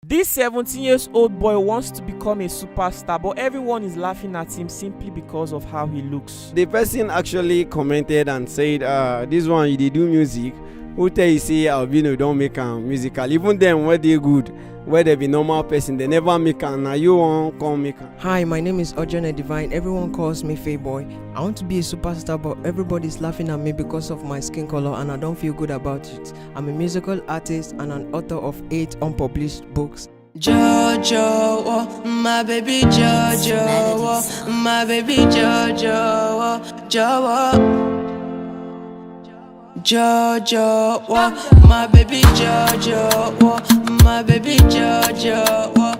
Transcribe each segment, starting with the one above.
This 17-year-old boy wants to become a superstar, but everyone is laughing at him simply because of how he looks. The person actually commented and said, this one you dey do music, who tell you say albino don make am musical? Even them wey dey good, where they be normal person, they never make am, na you wan come make am. Hi, my name is Ojana Divine. Everyone calls me Faye Boy. I want to be a superstar, but everybody's laughing at me because of my skin color and I don't feel good about it. I'm a musical artist and an author of 8 unpublished books. Jojo, oh, my baby Jojo, oh, my baby Jojo, oh, Jojo, oh, my baby Jojo, oh, my baby Jojo, oh.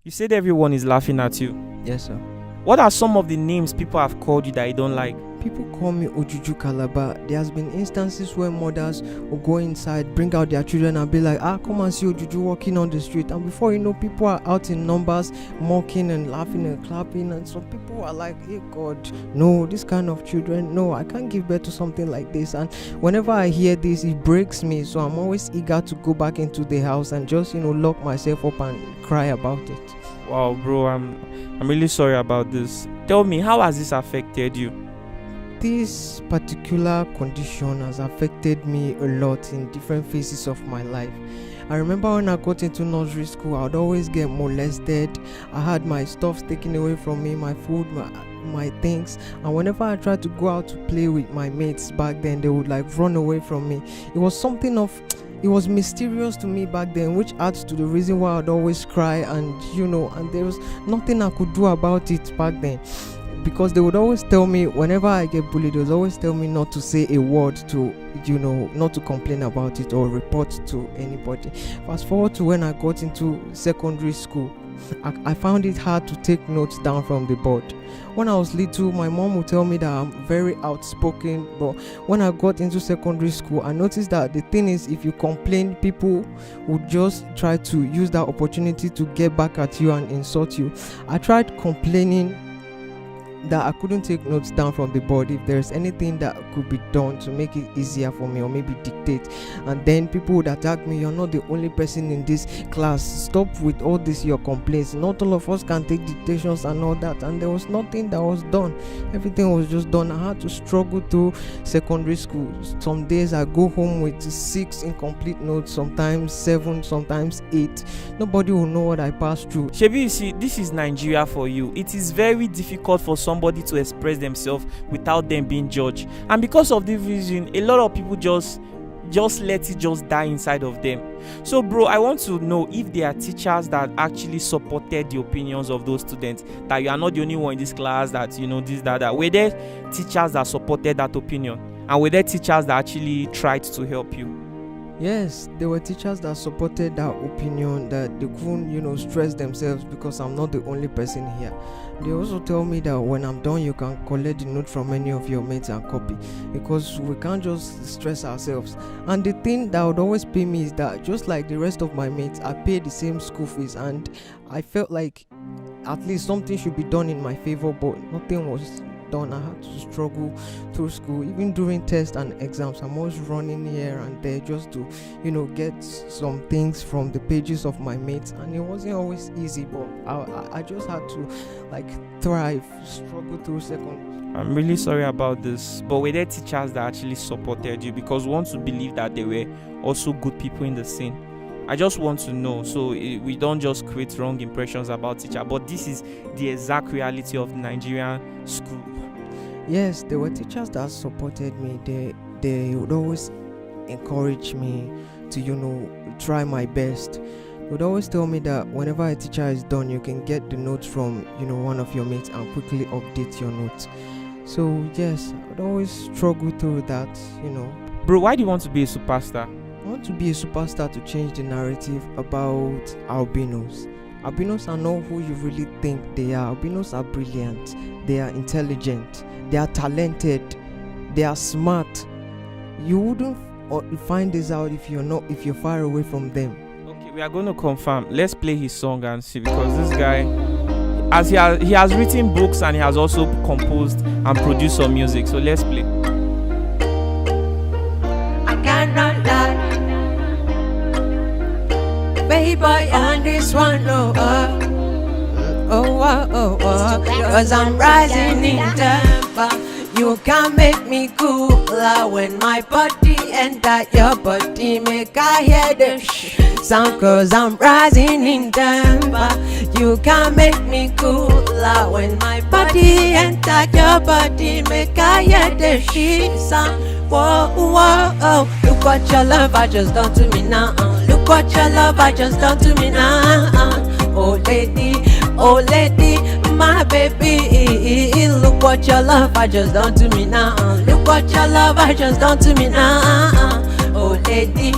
You said everyone is laughing at you. Yes, sir. What are some of the names people have called you that you don't like? People call me Ojuju Calabar. There has been instances where mothers will go inside, bring out their children and be like, come and see Ojuju walking on the street. And before you know, people are out in numbers, mocking and laughing and clapping. And some people are like, hey God, no, this kind of children, no, I can't give birth to something like this. And whenever I hear this, it breaks me. So I'm always eager to go back into the house and just, lock myself up and cry about it. Wow, bro, I'm really sorry about this. Tell me, how has this affected you? This particular condition has affected me a lot in different phases of my life. I remember when I got into nursery school, I would always get molested. I had my stuff taken away from me, my food, my things, and whenever I tried to go out to play with my mates back then, they would run away from me. It was mysterious to me back then, which adds to the reason why I'd always cry, and there was nothing I could do about it back then. Because they would always tell me, whenever I get bullied, they would always tell me not to say a word to, not to complain about it or report to anybody. Fast forward to when I got into secondary school, I found it hard to take notes down from the board. When I was little, my mom would tell me that I'm very outspoken, but when I got into secondary school, I noticed that the thing is, if you complain, people would just try to use that opportunity to get back at you and insult you. I tried complaining that I couldn't take notes down from the board, if there's anything that could be done to make it easier for me or maybe dictate. And then people would attack me, you're not the only person in this class, stop with all this your complaints, not all of us can take dictations and all that. And there was nothing that was done, everything was just done. I had to struggle through secondary school. Some days I go home with 6 incomplete notes, sometimes 7, sometimes 8. Nobody will know what I passed through. Shebi, you see, this is Nigeria for you. It is very difficult for somebody to express themselves without them being judged, and because of this reason, a lot of people just let it just die inside of them. So bro, I want to know if there are teachers that actually supported the opinions of those students, that you are not the only one in this class, that this, that. Were there teachers that supported that opinion, and were there teachers that actually tried to help you? Yes, there were teachers that supported that opinion, that they couldn't, stress themselves because I'm not the only person here. They also tell me that when I'm done, you can collect the note from any of your mates and copy, because we can't just stress ourselves. And the thing that would always pay me is that, just like the rest of my mates, I pay the same school fees, and I felt like at least something should be done in my favor, but nothing was done. I had to struggle through school. Even during tests and exams, I'm always running here and there just to get some things from the pages of my mates, and it wasn't always easy, but I just had to thrive, struggle through second. I'm really sorry about this, but were there teachers that actually supported you? Because we want to believe that there were also good people in the scene. I just want to know, so we don't just create wrong impressions about teacher, but this is the exact reality of Nigerian school. Yes, there were teachers that supported me. They would always encourage me to try my best. They would always tell me that whenever a teacher is done, you can get the notes from one of your mates and quickly update your notes. So yes, I would always struggle through that. Bro, why do you want to be a superstar? I want to be a superstar to change the narrative about albinos. Albinos are not who you really think they are. Albinos are brilliant, they are intelligent, they are talented, they are smart. You wouldn't find this out if you're far away from them. Okay, we are going to confirm. Let's play his song and see, because this guy, as he has written books and he has also composed and produced some music. So let's play. I cannot lie. baby on this one, cause I'm rising in temper. You can make me cooler when my body enter your body. Make I hear the sound, cause I'm rising in temper. You can make me cooler when my body enter your body. Make I hear the sound. Whoa, whoa, oh. Look what your love I just done to me now. Look what your love I just done to me now. Oh lady, my baby. Look what your love I just done to me now. Look what your love I just done to me now. Oh lady,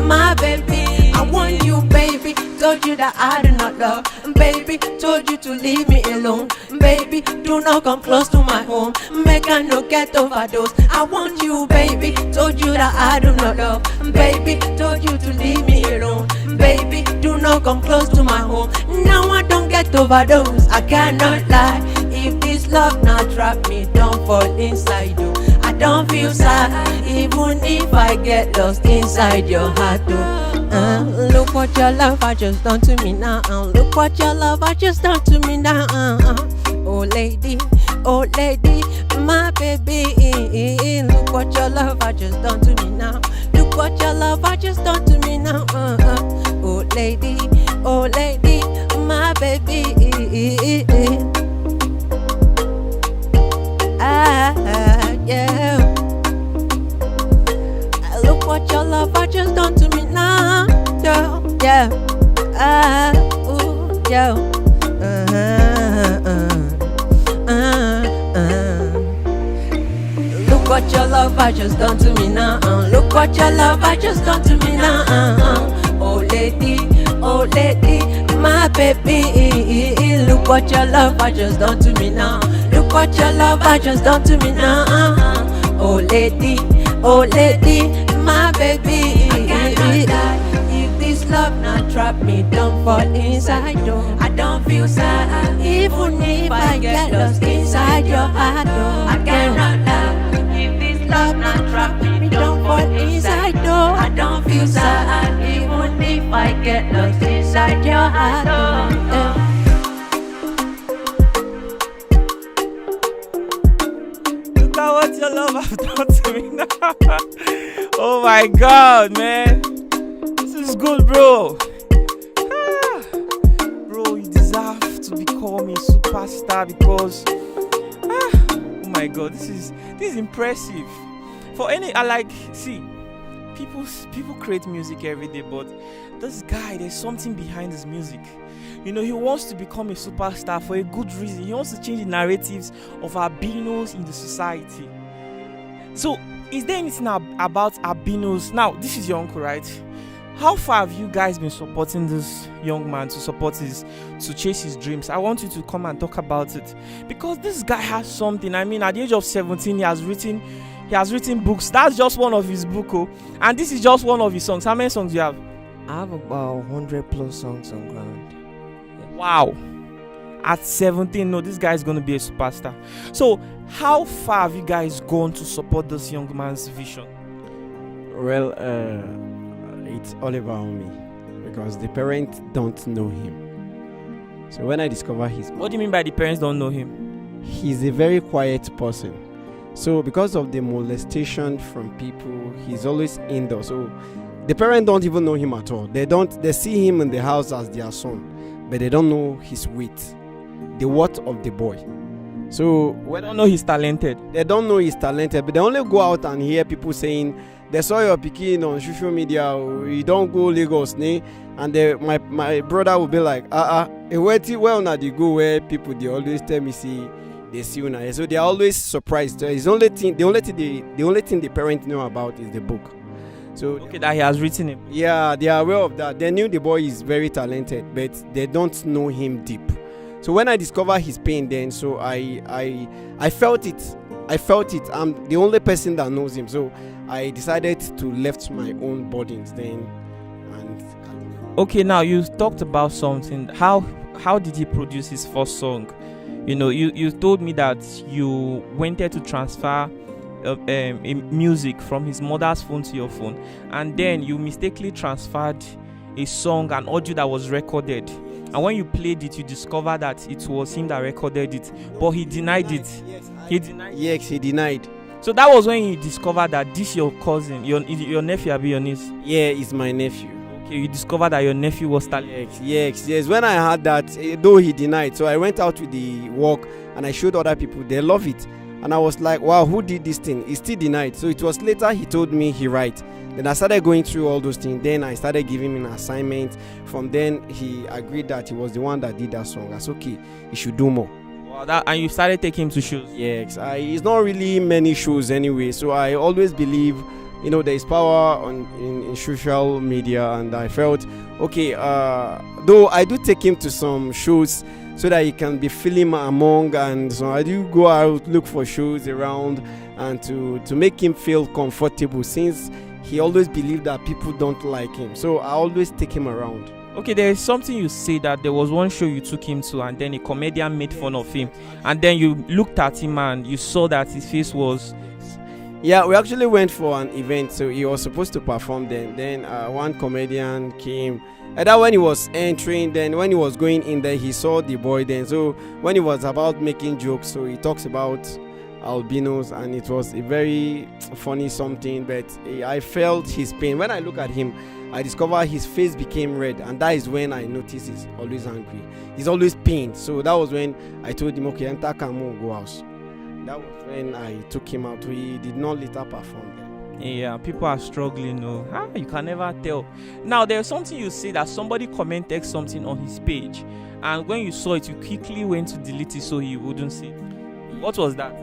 my baby. I want you, baby. Told you that I do not love, baby. Told you to leave me alone, baby. Do not come close to my home. Make I no get overdose. I want you, baby. Told you that I do not love, baby. Told you to leave me alone, baby. Do not come close to my home. Now I don't get overdose. I cannot lie. If this love not trap me, don't fall inside you. I don't feel sad, even if I get lost inside your heart. Look what your love I just done to me now. Look what your love I just done to me now. Oh lady, my baby. Look what your love I just done to me now. Look what your love I just done to me now. Oh lady, my baby. Yeah. Look what your love I just done to me now. Yeah. Ooh, yeah. Look what your love I just done to me now. Look what your love I just done to me now. Oh lady, my baby. Look what your love I just done to me now. Look what your love I just done to me now. Oh lady, my baby. I cannot die. If this love not trap me, don't fall inside you. I don't feel sad, even if I get lost inside your heart. I cannot lie. If this love not trap me, don't fall inside you. I don't feel sad, even if I get lost inside your heart. What your love have done to me now. Oh my god, man, this is good, bro. Bro, you deserve to become a superstar because oh my god, this is impressive. For any, I like, see, people create music every day, but this guy, there's something behind his music. You know, he wants to become a superstar for a good reason. He wants to change the narratives of albinos in the society. So, is there anything about albinos? Now, this is your uncle, right? How far have you guys been supporting this young man to chase his dreams? I want you to come and talk about it, because this guy has something. I mean, at the age of 17, he has written books. That's just one of his books, and this is just one of his songs. How many songs do you have? I have about 100 plus songs on ground. Wow. At 17, no, this guy is going to be a superstar. So, how far have you guys gone to support this young man's vision? Well, it's all about me, because the parents don't know him. So when I discover what do you mean by the parents don't know him? He's a very quiet person. So because of the molestation from people, he's always indoors. So the parents don't even know him at all. They see him in the house as their son, but they don't know his weight, the worth of the boy. So we don't know he's talented. They don't know he's talented, but they only go out and hear people saying they saw your pikin on social media. You don't go Lagos, ne? And my brother will be like, where now they go where people they always tell me see they see you. So they are always surprised. The only thing the parents know about is the book. So okay, that he has written it. Yeah, they are aware of that. They knew the boy is very talented, but they don't know him deep. So when I discovered his pain, then so I felt it. I'm the only person that knows him. So I decided to left my own burdens then. And okay, now you talked about something. How did he produce his first song? You know, you told me that you wanted to transfer music from his mother's phone to your phone, and then you mistakenly transferred a song, an audio that was recorded, and when you played it, you discovered that it was him that recorded it, but he denied it. He denied. Yes, he denied. So that was when he discovered that this your cousin, your nephew, abi your niece. Yeah, it's my nephew. Okay, you discovered that your nephew was talented. Yes. When I heard that, though he denied, so I went out with the work and I showed other people. They love it, and I was like, wow, who did this thing? He still denied. So it was later he told me he right. Then I started going through all those things. Then I started giving him an assignment. From then he agreed that he was the one that did that song. That's okay. He should do more. Wow, and you started taking him to shows. Yes, it's not really many shows anyway. So I always believe, there is power in social media, and I felt okay. Though I do take him to some shows so that he can be feeling among, and so I do go out look for shows around and to make him feel comfortable, since he always believed that people don't like him. So I always take him around. Okay, there is something you say that there was one show you took him to, and then a comedian made fun of him, and then you looked at him and you saw that his face was. Yeah, we actually went for an event, so he was supposed to perform then. Then one comedian came. And that when he was entering, then when he was going in there, he saw the boy then. So when he was about making jokes, so he talks about albinos, and it was a very funny something, but I felt his pain. When I look at him, I discovered his face became red, and that is when I noticed he's always angry. He's always pained. So that was when I told him, okay, enter Kamo, go house. That was when I took him out. He did not later perform there. Yeah, people are struggling. No, you can never tell. Now, there's something you say that somebody commented something on his page, and when you saw it, you quickly went to delete it so he wouldn't see it. What was that?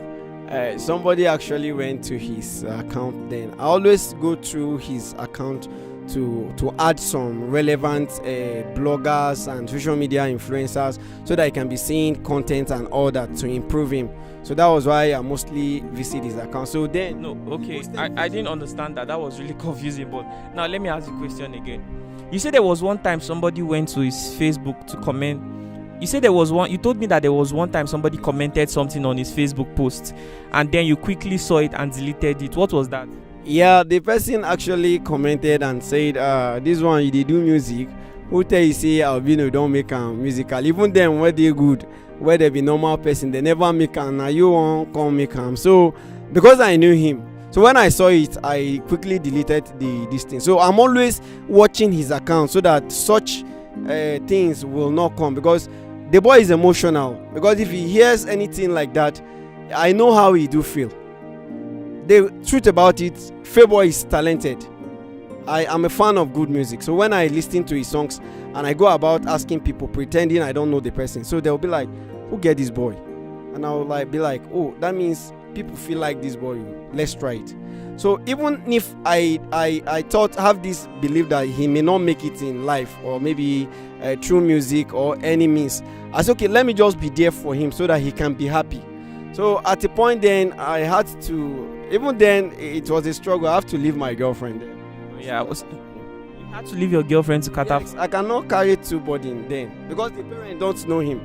Somebody actually went to his account then. I always go through his account to add some relevant bloggers and social media influencers so that I can be seeing content and all that to improve him. So that was why I mostly visit his account. So then I didn't understand that. That was really confusing. But now let me ask you a question again. You said there was one time somebody went to his Facebook to comment. You said you told me that there was one time somebody commented something on his Facebook post, and then you quickly saw it and deleted it. What was that? Yeah, the person actually commented and said, this one you do music, who tell you say albino don't make musical. Even them where they good, where they be normal person, they never make now you won't come make So because I knew him, so when I saw it, I quickly deleted this thing. So I'm always watching his account so that such things will not come, because the boy is emotional. Because if he hears anything like that, I know how he do feel. The truth about it, Favour is talented. I am a fan of good music. So when I listen to his songs and I go about asking people, pretending I don't know the person, so they'll be like, who get this boy? And I'll be like, oh, that means people feel like this boy. Let's try it. So even if I have this belief that he may not make it in life, or maybe through music or any means, I said, okay, let me just be there for him so that he can be happy. So at a point then, I had to, even then it was a struggle. I have to leave my girlfriend then. Yeah, you had to leave your girlfriend to cut off. I cannot carry two burden then, because the parents don't know him.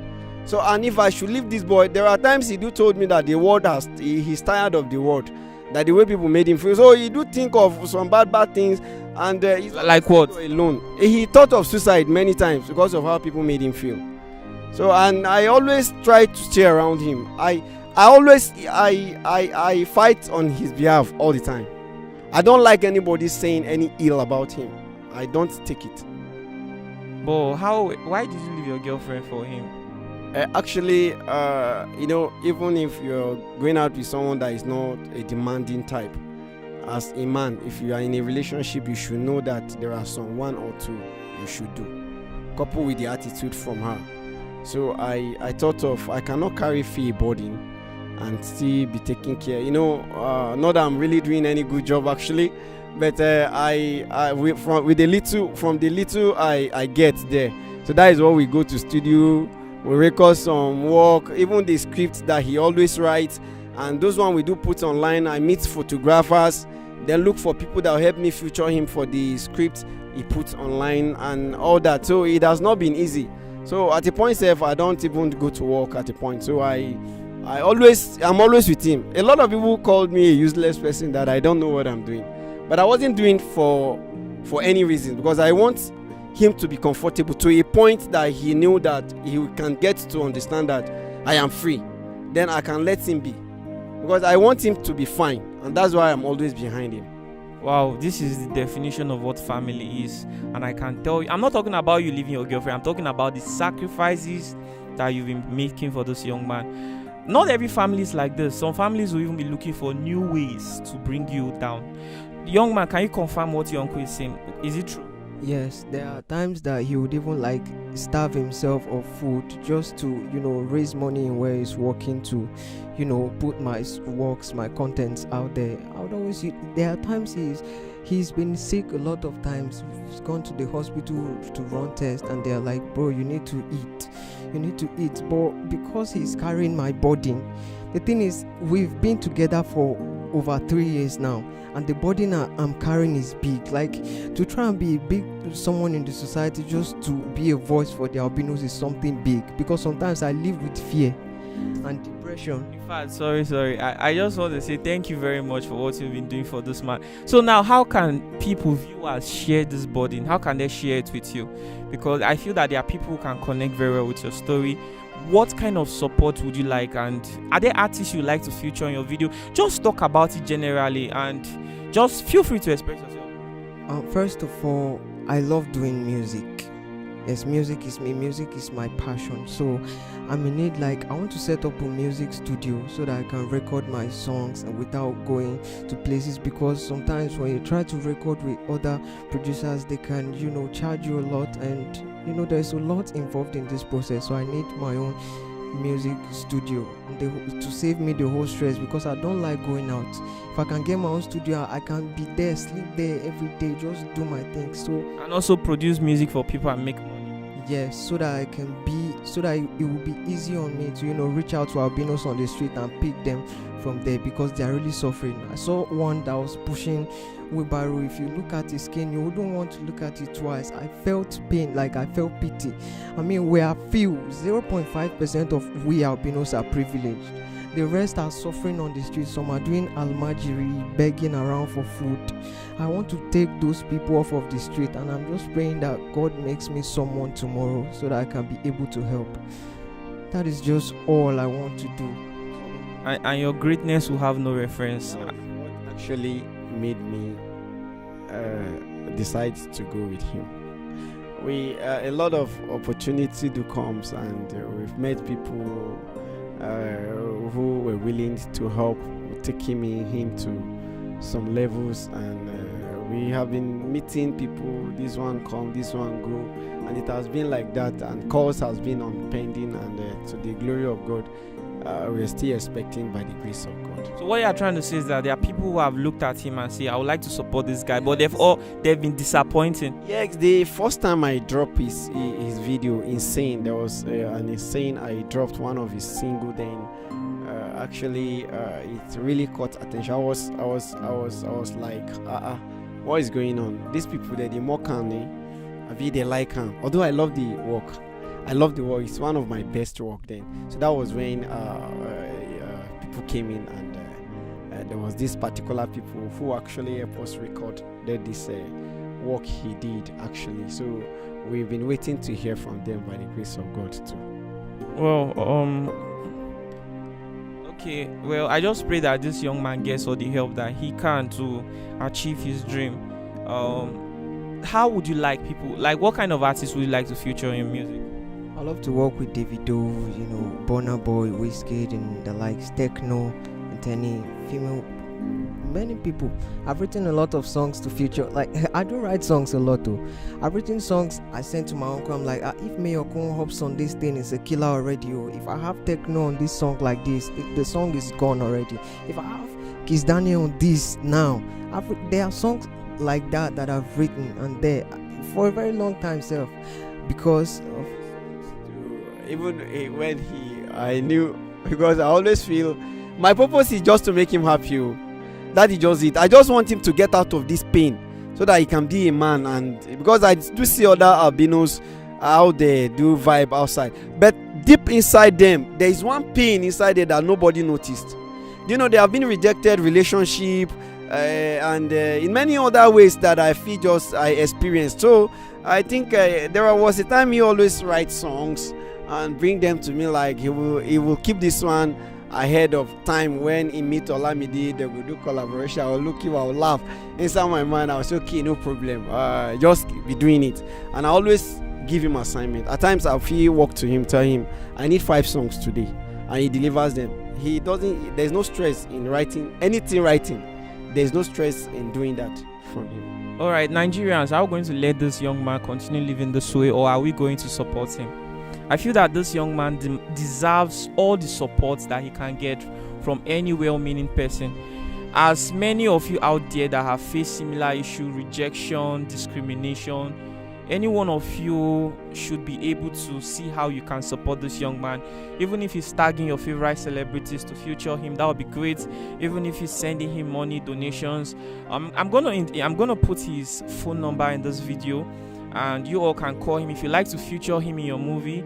So, and if I should leave this boy, there are times he told me that the world he's tired of the world, that the way people made him feel. So he do think of some bad things, and he's like what? Alone. He thought of suicide many times because of how people made him feel. So, and I always try to stay around him. I fight on his behalf all the time. I don't like anybody saying any ill about him. I don't take it. But why did you leave your girlfriend for him? Actually, even if you're going out with someone that is not a demanding type, as a man, if you are in a relationship, you should know that there are some one or two you should do, coupled with the attitude from her. So I thought of, I cannot carry fee burden and still be taking care. Not that I'm really doing any good job actually, but from the little I get there. So that is what we go to studio. We record some work, even the scripts that he always writes, and those ones we do put online. I meet photographers, then look for people that will help me feature him for the script he puts online and all that. So it has not been easy. So at a point, I don't even go to work at a point. So I'm always with him. A lot of people called me a useless person, that I don't know what I'm doing, but I wasn't doing for any reason, because I want him to be comfortable to a point that he knew that he can get to understand that I am free. Then I can let him be, because I want him to be fine, and that's why I'm always behind him. Wow, this is the definition of what family is. And I can tell you, I'm not talking about you leaving your girlfriend, I'm talking about the sacrifices that you've been making for this young man. Not every family is like this. Some families will even be looking for new ways to bring you down. Young man, can you confirm what your uncle is saying? Is it true? Yes, there are times that he would even like starve himself of food just to, raise money in where he's working to, put my works, my contents out there. I would always, there are times he's been sick a lot of times. He's gone to the hospital to run tests, and they're like, bro, you need to eat. But because he's carrying my burden, the thing is, we've been together for over 3 years now, and the burden I'm carrying is big. Like, to try and be big someone in the society just to be a voice for the albinos is something big, because sometimes I live with fear and depression. In fact, sorry. I just want to say thank you very much for what you've been doing for this man. So now, how can people, viewers, share this burden? How can they share it with you? Because I feel that there are people who can connect very well with your story. What kind of support would you like, and are there artists you like to feature in your video? Just talk about it generally, and just feel free to express yourself. First of all, I love doing music. Yes, music is me, music is my passion. So I'm in need, I want to set up a music studio so that I can record my songs without going to places, because sometimes when you try to record with other producers, they can, charge you a lot, and there's a lot involved in this process. So I need my own music studio to save me the whole stress, because I don't like going out. If I can get my own studio, I can be there, sleep there every day, just do my thing. So, and also produce music for people and make money. Yes, so that it will be easy on me to reach out to albinos on the street and pick them from there, because they are really suffering. I saw one that was pushing wheelbarrow. If you look at his skin, you wouldn't want to look at it twice. I felt pain, I felt pity. I mean, we are few, 0.5% of we albinos are privileged. The rest are suffering on the streets. Some are doing almajiri, begging around for food. I want to take those people off of the street, and I'm just praying that God makes me someone tomorrow so that I can be able to help. That is just all I want to do. And your greatness will have no reference. What actually made me decide to go with him. A lot of opportunity do comes, and we've met people who were willing to help taking him to some levels, and we have been meeting people. This one come, this one go, and it has been like that, and calls has been on pending, and to the glory of God, we're still expecting by the grace of God. So what you are trying to say is that there are people who have looked at him and say, I would like to support this guy, but they've been disappointing. Yeah, the first time I dropped his video, Insane, there was an Insane, I dropped one of his single. Then it really caught attention. I was like, what is going on? These people, they mock him, they like him. Although I love the work. It's one of my best work then. So that was when people came in, and there was this particular people who actually helped us record this work he did actually. So we've been waiting to hear from them by the grace of God too. Well, okay. Well, I just pray that this young man gets all the help that he can to achieve his dream. How would you like people? What kind of artists would you like to feature in music? I love to work with Davido, Burna Boy, Wizkid, and the likes, Techno, and any female, many people. I've written a lot of songs to feature. I do write songs a lot too. I've written songs I sent to my uncle. I'm like, if Mayor Kun hops on this thing, it's a killer already. If I have Techno on this song like this, the song is gone already. If I have Kiss Daniel on this now, there are songs like that I've written, and there for a very long time self, because of even when I knew, because I always feel my purpose is just to make him happy. That is just it. I just want him to get out of this pain so that he can be a man. And because I do see other albinos out there do vibe outside, but deep inside them there is one pain inside there that nobody noticed. They have been rejected relationship, and in many other ways that I feel I experienced. So I think there was a time he always writes songs and bring them to me. Like he will keep this one ahead of time. When he meet Olamide, they will do collaboration. I will look him, I will laugh. Inside my mind, I will say, okay, no problem. Just be doing it. And I always give him assignment. At times I'll feel work to him, tell him I need 5 songs today, and he delivers them. There's no stress in writing anything. There's no stress in doing that from him. All right, Nigerians, are we going to let this young man continue living this way, or are we going to support him? I feel that this young man deserves all the support that he can get from any well-meaning person. As many of you out there that have faced similar issue, rejection, discrimination, any one of you should be able to see how you can support this young man. Even if he's tagging your favorite celebrities to feature him, that would be great. Even if he's sending him money, donations. I'm gonna put his phone number in this video, and you all can call him if you like to feature him in your movie.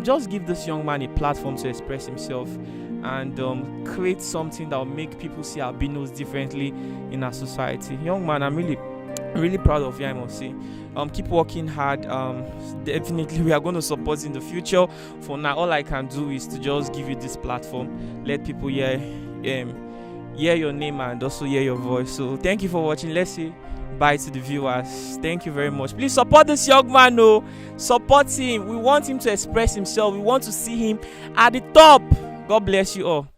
Just give this young man a platform to express himself, and create something that will make people see albinos differently in our society. Young man, I'm really proud of you, I must say. Keep working hard. Definitely we are going to support in the future. For now, all I can do is to just give you this platform, let people hear your name and also hear your voice. So thank you for watching. Let's say bye to the viewers. Thank you very much. Please support this young man. Support him. We want him to express himself. We want to see him at the top. God bless you all.